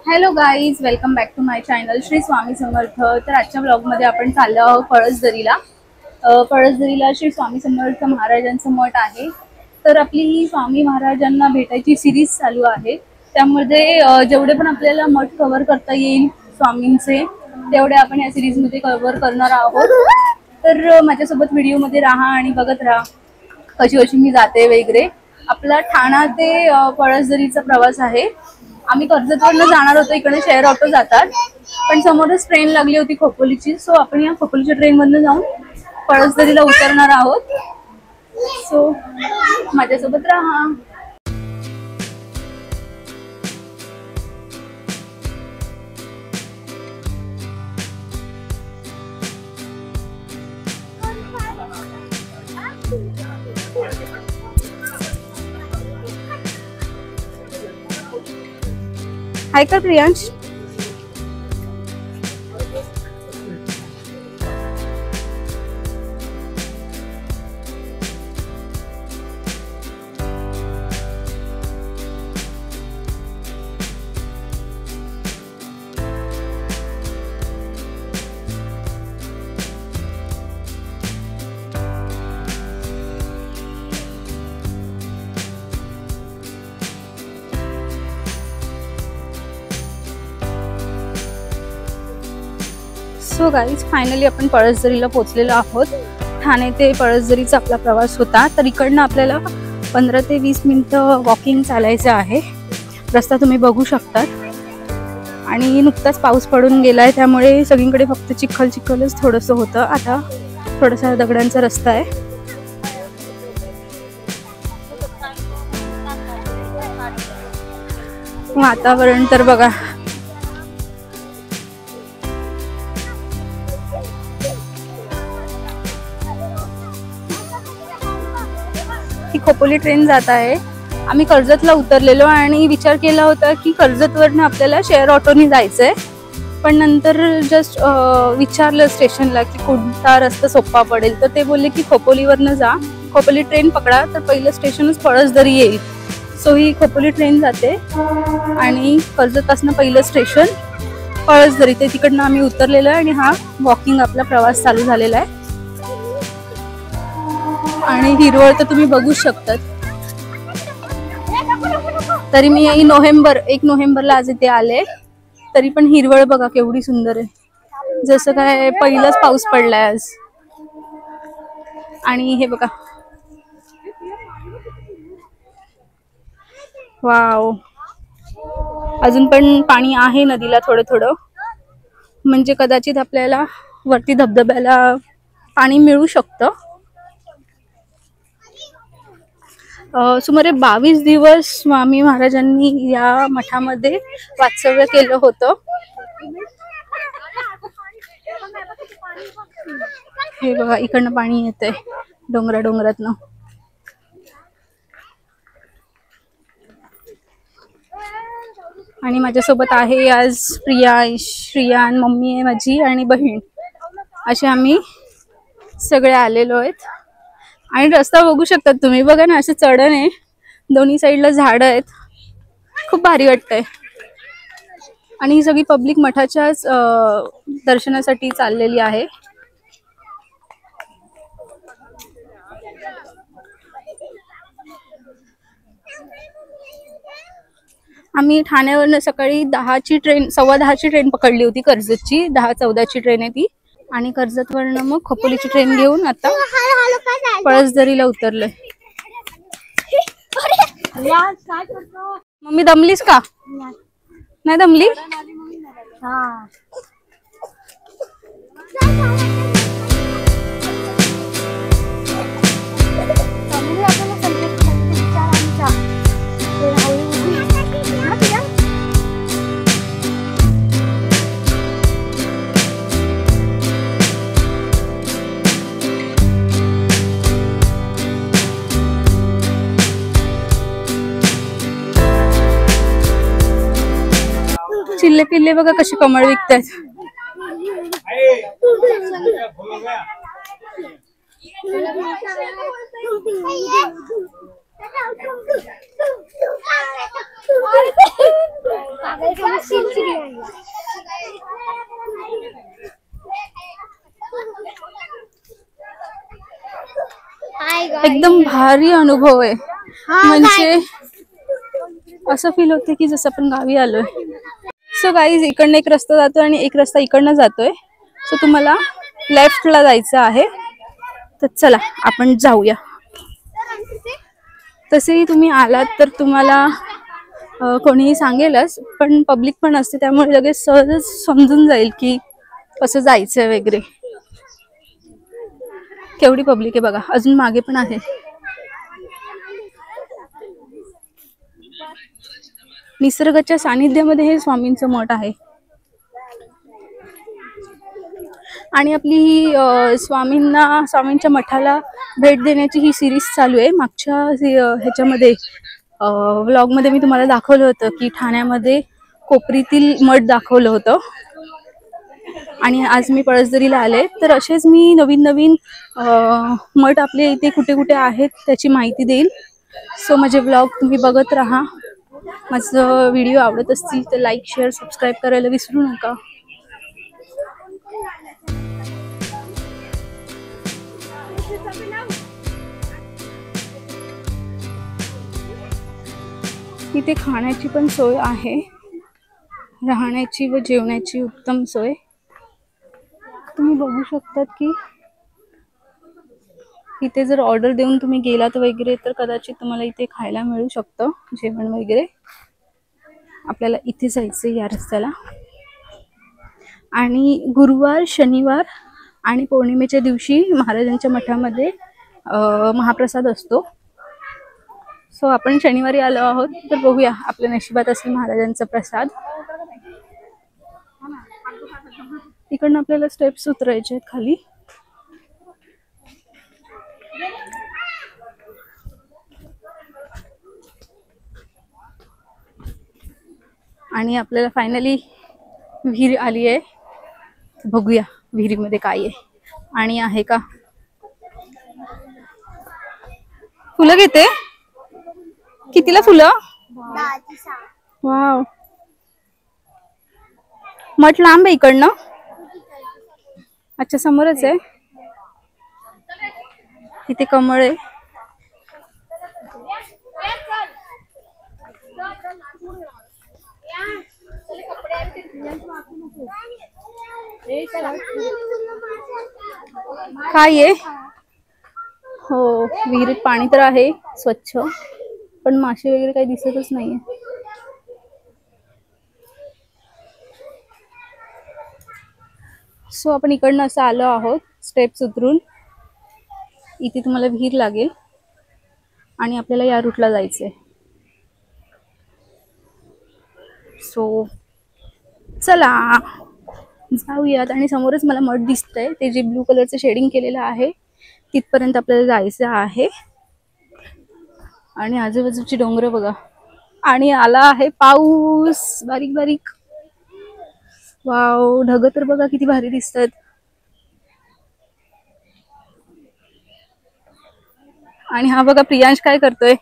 Hello guys, welcome back to my channel Shri Swami Samarth. तर आजच्या ब्लॉगमध्ये आपण चाललो आहोत पळसदरीला. पळसदरीला श्री स्वामी समर्थ महाराजांचं मठ आहे. तर आपली ही स्वामी महाराजांना भेटायची सिरीज चालू आहे. त्यामध्ये जेवढे पण आपल्याला मठ कव्हर करता येईल स्वामींचे, तेवढे आपण या सिरीजमध्ये कव्हर करणार आहोत. तर माझ्यासोबत व्हिडिओमध्ये राहा आणि बघत राहा कशी कशी मी जाते वगैरे. आपला ठाणा ते पळसदरीचा प्रवास आहे. आम्ही कर्जतवरनं जाणार होतो. इकडे शेअर ऑटो जातात, पण समोरच ट्रेन लागली होती खोपोलीची. सो आपण या खोपोलीच्या ट्रेनमधनं जाऊन पळसदरीला उतरणार आहोत. सो माझ्यासोबत राहा. हाय का प्रियांश? सो गाईज, फायनली आपण पळसदरीला पोहोचलेलो आहोत. ठाणे ते पळसदरीचा आपला प्रवास होता. तर इकडनं आपल्याला 15 ते 20 मिनिटं वॉकिंग चालायचं आहे. रस्ता तुम्ही बघू शकतात. आणि नुकताच पाऊस पडून गेलाय, त्यामुळे सगळीकडे फक्त चिखल चिखलच थोडंसं होतं. आता थोडासा दगडांचा रस्ता आहे. वातावरण तर बघा, खोपोली ट्रेन जात आहे. आम्ही कर्जतला उतरलेलो आणि विचार केला होता की कर्जतवरनं आपल्याला शेअर ऑटोनी जायचंय. पण नंतर जस्ट विचारलं स्टेशनला की कोणता रस्ता सोपा पडेल, तर ते बोलले की खोपोलीवरनं जा, खोपोली ट्रेन पकडा, तर पहिलं स्टेशनच पळसदरी येईल. सो ही खोपोली ट्रेन जाते आणि कर्जतपासून पहिलं स्टेशन पळसदरी. ते तिकडनं आम्ही उतरलेलो आहे आणि हा वॉकिंग आपला प्रवास चालू झालेला आहे. आणि हिरवळ तर तुम्ही बघू शकतात. तरी मी 1 नोव्हेंबरला आज इथे आले, तरी पण हिरवळ बघा केवढी सुंदर आहे, जसं काय पहिलाच पाऊस पडलाय आज. आणि हे बघा, वाव, अजून पण पाणी आहे नदीला थोडं थोडं. म्हणजे कदाचित आपल्याला वरती धबधब्याला पाणी मिळू शकतं. सुमारे 22 दिवस स्वामी महाराजांनी या मठामध्ये वास्तव्य केलं होतं. हे बघा, इकडनं पाणी येतंय डोंगरातनं. आणि माझ्यासोबत आहे आज प्रिया, श्रियान, मम्मी आहे माझी आणि बहीण. असे आम्ही सगळे आलेलो आहेत. आणि रस्ता बघू शकतात तुम्ही, बघा ना, असं चढण आहे, दोन्ही साईडला झाडं आहेत, खूप भारी वाटतंय. आणि ही सगळी पब्लिक मठाच्याच दर्शनासाठी चाललेली आहे. आम्ही ठाण्यावरनं सकाळी 10ची ट्रेन, 10:15ची ट्रेन पकडली होती कर्जतची. 10:14ची ट्रेन आहे ती. आणि कर्जतवरनं मग खोपोलीची ट्रेन घेऊन आता पळसदरीला उतरलोय. मम्मी दमलीस का? नाही दमली? चिल्ले पिल्ले बघा कशी कमळ विकतात. एकदम भारी अनुभव आहे. म्हणजे असं फील होते की जसं आपण गावी आलोय. सो गाईज, इकडनं एक रस्ता जातोय आणि एक रस्ता इकडनं जातोय. सो तुम्हाला लेफ्टला जायचं आहे, तर चला आपण जाऊया. तसेही तुम्ही आलात तर तुम्हाला कोणीही सांगेलच, पण पब्लिक पण असते, त्यामुळे लगेच सहजच समजून जाईल की कसं जायचं वगैरे. केवढी पब्लिक आहे बघा, अजून मागे पण आहे. निसर्गाच्या सानिध्यामध्ये हे स्वामींचं मठ आहे. आणि आपली ही स्वामींच्या मठाला भेट देण्याची ही सिरीज चालू आहे. मागच्या ह्याच्यामध्ये व्लॉग मध्ये मी तुम्हाला दाखवलं होतं की ठाण्यामध्ये कोपरीतील मठ दाखवलं होतं. आणि आज मी पळसदरीला आले, तर असेच मी नवीन नवीन मठ आपले इथे कुठे कुठे आहेत त्याची माहिती देईल. सो माझे व्लॉग तुम्ही बघत राहा. माझं व्हिडिओ आवडत असतील तर लाईक, शेअर, सबस्क्राईब करायला विसरू नका. इथे खाण्याची पण सोय आहे, राहण्याची व जेवणाची उत्तम सोय. तुम्ही बघू शकतात की इथे जर ऑर्डर देऊन तुम्ही गेलात वगैरे तर कदाचित तुम्हाला इथे खायला मिळू शकतं जेवण वगैरे. आपल्याला इथे जायचं या रस्त्याला. आणि गुरुवार, शनिवार आणि पौर्णिमेच्या दिवशी महाराजांच्या मठामध्ये महाप्रसाद असतो. सो आपण शनिवारी आलो आहोत, तर बघूया आपल्या नशिबात असेल महाराजांचा प्रसाद. इकडनं आपल्याला स्टेप्स उतरायचे आहेत खाली. आणि आपल्याला फायनली विहीर आली आहे. बघूया विहिरीमध्ये काय आहे आणि आहे का. फुलं घेते. कितीला फुलं? वाव, मठ लांब आहे इकडनं. अच्छा, समोरच आहे. इथे कमळ आहे. काय आहे? हो, विहिरीत पाणी तर आहे स्वच्छ, पण मासे वगैरे काही दिसतच नाहीये. सो आपण इकडनं असं आलो आहोत स्टेप्स उतरून. इथे तुम्हाला विहीर लागेल आणि आपल्याला या रूटला जायचंय. सो चला जाऊयात. आणि समोरच मला मठ दिसतंय, ते जे ब्लू कलरचं शेडिंग केलेलं आहे तिथपर्यंत आपल्याला जायचं आहे. आणि आजूबाजूची डोंगर बघा. आणि आला आहे पाऊस बारीक बारीक. वाव, ढग तर बघा किती भारी दिसतात. आणि हा बघा प्रियांश काय करतोय,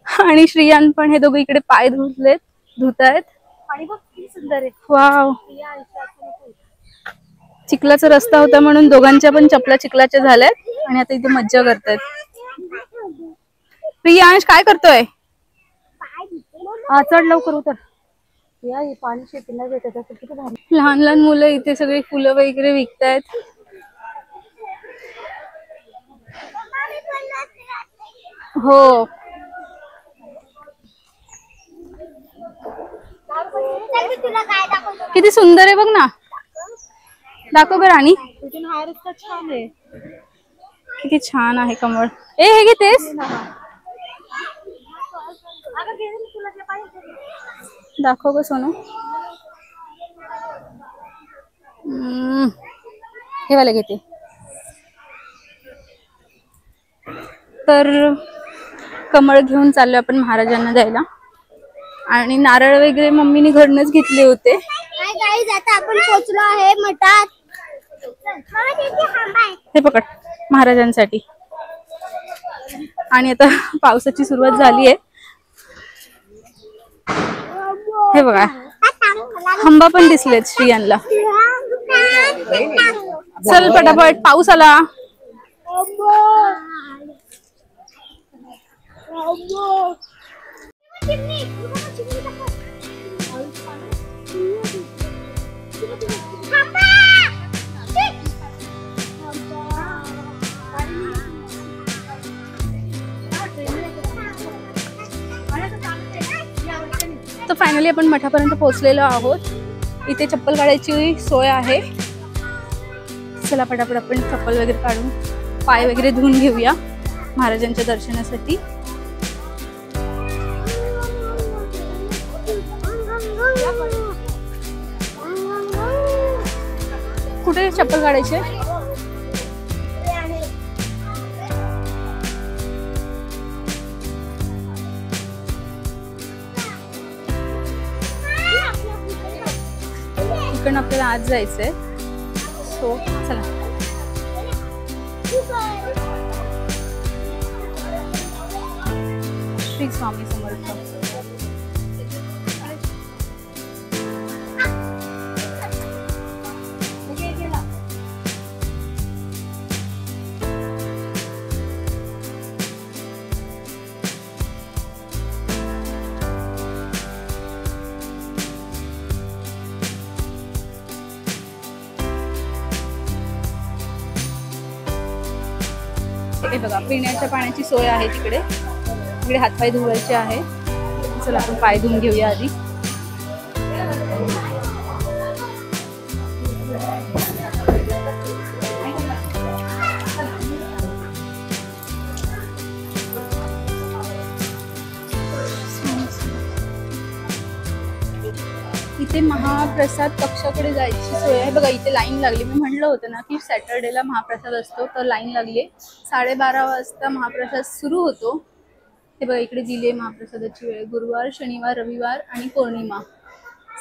आणि श्रियान पण. हे दोघं इकडे पाय धुत आहेत. आणि बघ किती सुंदर आहे. वाव, चिखलाचा रस्ता होता म्हणून दोघांच्या पण चपला चिखलाच्या झाल्यात आणि आता इथे मज्जा करतायत. प्रियांश काय करतोय? चढ लवकर उतर. पाणी शेतीला देतात. लहान लहान मुलं इथे सगळे फुलं वगैरे विकतायत. हो, किती सुंदर आहे बघ ना. दाखव ग राणी. छान आहे, किती छान आहे कमळ. हे घेतेस? दाखव ग सोनू. हे वाला घेते. तर कमळ घेऊन चाललो आपण महाराजांना द्यायला. आणि नारळ वगैरे मम्मीने घरनच घेतले होते. आता आपण पोहोचलो आहे मठात. हे पकड महाराजांसाठी. आणि आता पावसाची सुरुवात झाली आहे. हे बघा हंबा पण दिसलेत श्रियांना. चल पटापट पाऊस आला. तर फायनली आपण मठापर्यंत पोहोचलेलो आहोत. इथे चप्पल काढायची सोय आहे. चला पटापट आपण चप्पल वगैरे काढून पाय वगैरे धुवून घेऊया महाराजांच्या दर्शनासाठी. कुठे चप्पल काढायचे? इकडनं आपल्याला आज जायचंय. सो चला. श्री स्वामी समर्थ. हे बघा पिण्याच्या पाण्याची सोय आहे तिकडे. तिकडे हातपाय धुवायचे आहे. चला आपण पाय धुवून घेऊया आधी. इथे महाप्रसाद कक्षाकडे जायची सोय आहे. बघा इथे लाईन लागली. मी म्हटलं होतं ना की सॅटर्डेला महाप्रसाद असतो, तर लाईन लागली. 12:30 वाजता महाप्रसाद सुरू होतो. हे बघा इकडे दिले महाप्रसादाची वेळ. गुरुवार, शनिवार, रविवार आणि पौर्णिमा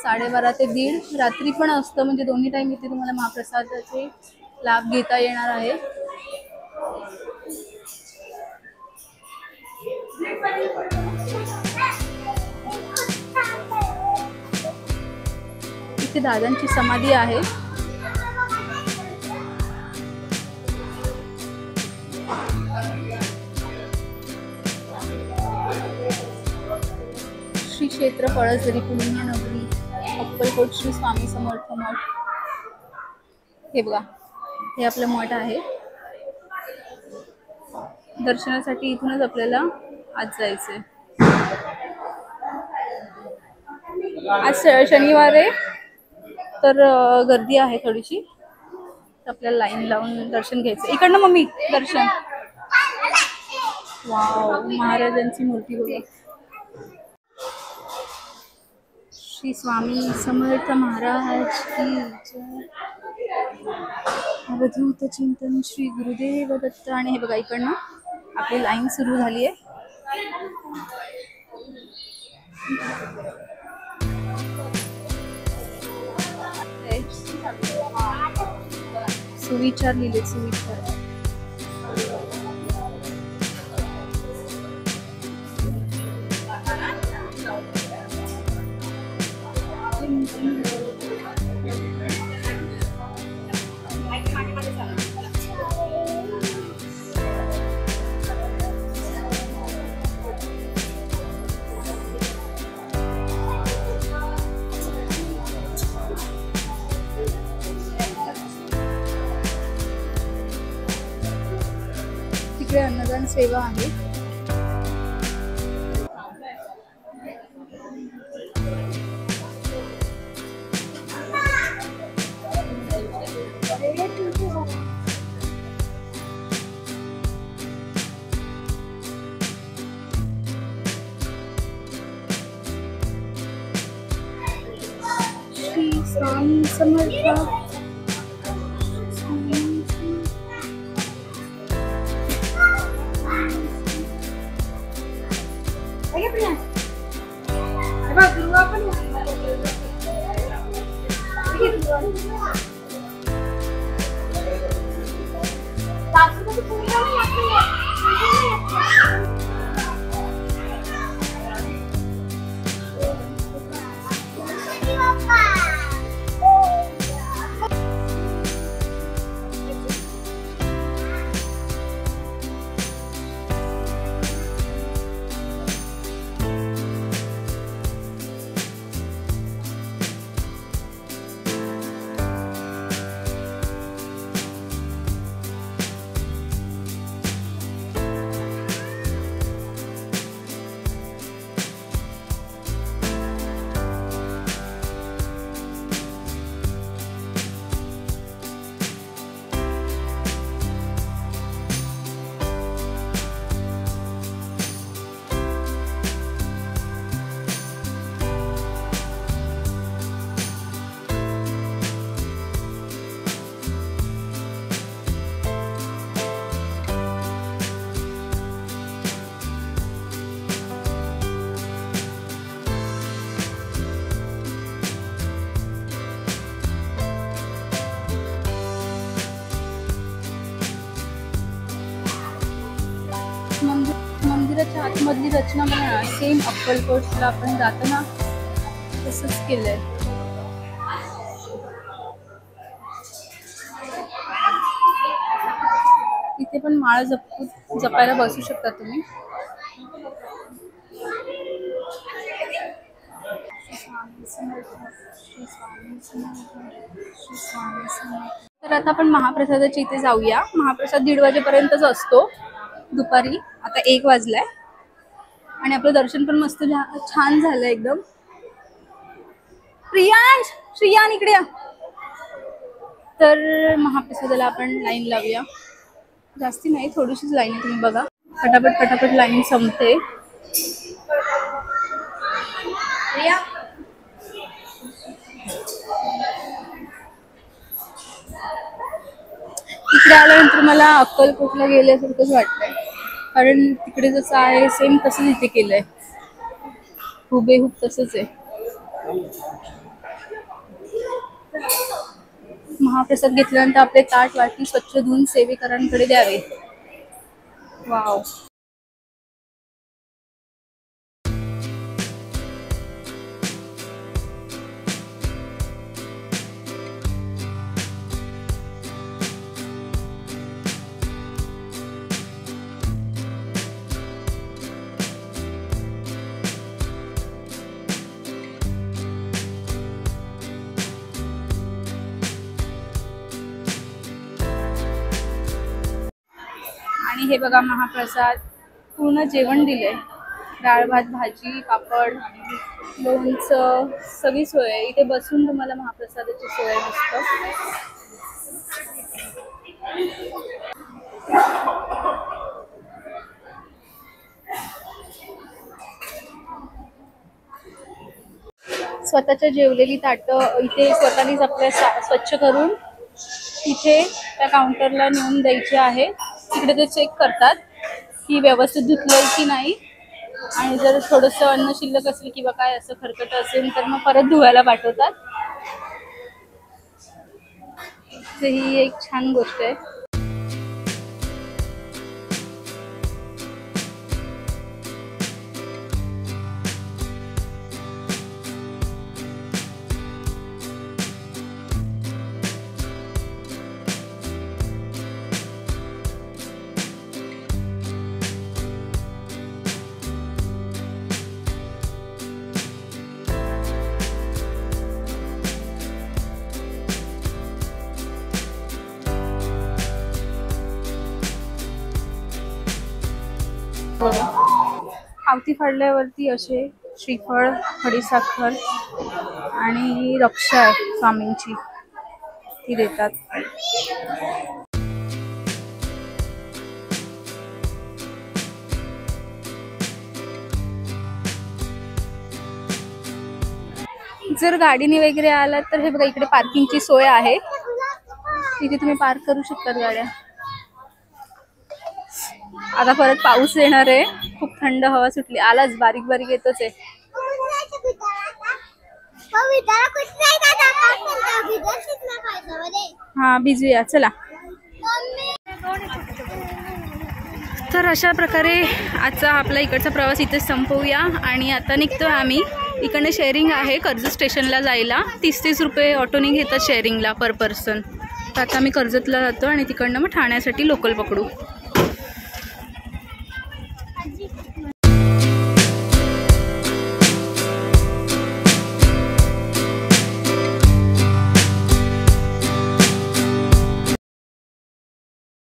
12:30 ते 1:30. रात्री पण असतं, म्हणजे दोन्ही टाइम इथे तुम्हाला महाप्रसादाचे लाभ घेता येणार आहे. इथे दादांची समाधी आहे. श्री क्षेत्र पळसदरी पुण्यनगरी अक्कलकोट श्री स्वामी समर्थ मठ. हे बघा हे आपलं मठ आहे. दर्शनासाठी इथूनच आपल्याला आज जायचंय. आज शनिवार आहे तर गर्दी आहे थोडीशी. तर आपल्याला लाईन लावून दर्शन घ्यायचं. इकडनं मम्मी दर्शन. वाव महाराजांची मूर्ती बघा. श्री स्वामी समर्थ महाराज की जय. अवधूत चिंतन श्री गुरुदेव दत्त. आणि हे बघा इकडनं आपली लाईन सुरू झाली आहे. सुविचार लिहिले. सुविचार तिकडे अन्नदान सेवा आहे. श्री स्वामी समर्थ. आतमधली रचना बघा, सेम अक्कलकोटला आपण जातो ना तसंच केलंय. इथे पण माळ जपायला बसू शकता तुम्ही. तर आता आपण महाप्रसादाच्या इथे जाऊया. महाप्रसाद 1:30 वाजेपर्यंतच असतो दुपारी. आता 1 वाजलाय आणि आपलं दर्शन पण मस्त छान झालं एकदम. प्रियांश, श्रियान इकडे या. तर महाप्रसादाला आपण लाईन लावूया. जास्ती नाही, थोडीशीच लाईन आहे. तुम्ही बघा पटापट लाईन संपते. इकडे आल्यानंतर मला अक्कलकोटला गेल्यासारखंच वाटतंय, कारण तिकडे जसं आहे सेम तसंच इथे केलंय, हुबेहूब तसंच आहे. महाप्रसाद घेतल्यानंतर आपले ताट वाटी स्वच्छ धुवून सेवेकरांकडे द्यावे. वाव. आणि हे बघा महाप्रसाद पूर्ण जेवण दिलंय. डाळ भात भाजी पापड लोणचं सगळी सोय आहे. इथे बसून तुम्हाला महाप्रसादाची सोय मस्त. स्वतःच्या जेवलेली ताटं इथे स्वतःनीच आपल्या स्वच्छ करून इथे त्या काउंटरला नेऊन द्यायची आहे. तिकडे ते चेक करतात की व्यवस्थित धुतलंय की नाही, आणि जर थोडंसं अन्न शिल्लक असेल किंवा काय असं खरकट असेल तर मग परत धुवायला पाठवतात. तर ही एक छान गोष्ट आहे. पावती फाडल्यावरती असे श्रीफळ खडीसाखर आणि रक्षा आहे स्वामींची ती देतात. जर गाडीने वगैरे आलात तर हे बघा इकडे पार्किंगची सोय आहे. तिथे तुम्ही पार्क करू शकतात गाड्या. आता परत पाऊस येणार आहे. खूप थंड हवा सुटली. आलाच बारीक बारीक येतच आहे. हा भिजूया चला. तर अशा प्रकारे आजचा आपला इकडचा प्रवास इथे संपवूया आणि आता निघतो आम्ही. इकडनं शेअरिंग आहे कर्जत स्टेशनला जायला. 30-30 रुपये ऑटोने घेतात शेअरिंगला पर पर्सन. तर आता आम्ही कर्जतला जातो आणि तिकडनं मग ठाण्यासाठी लोकल पकडू.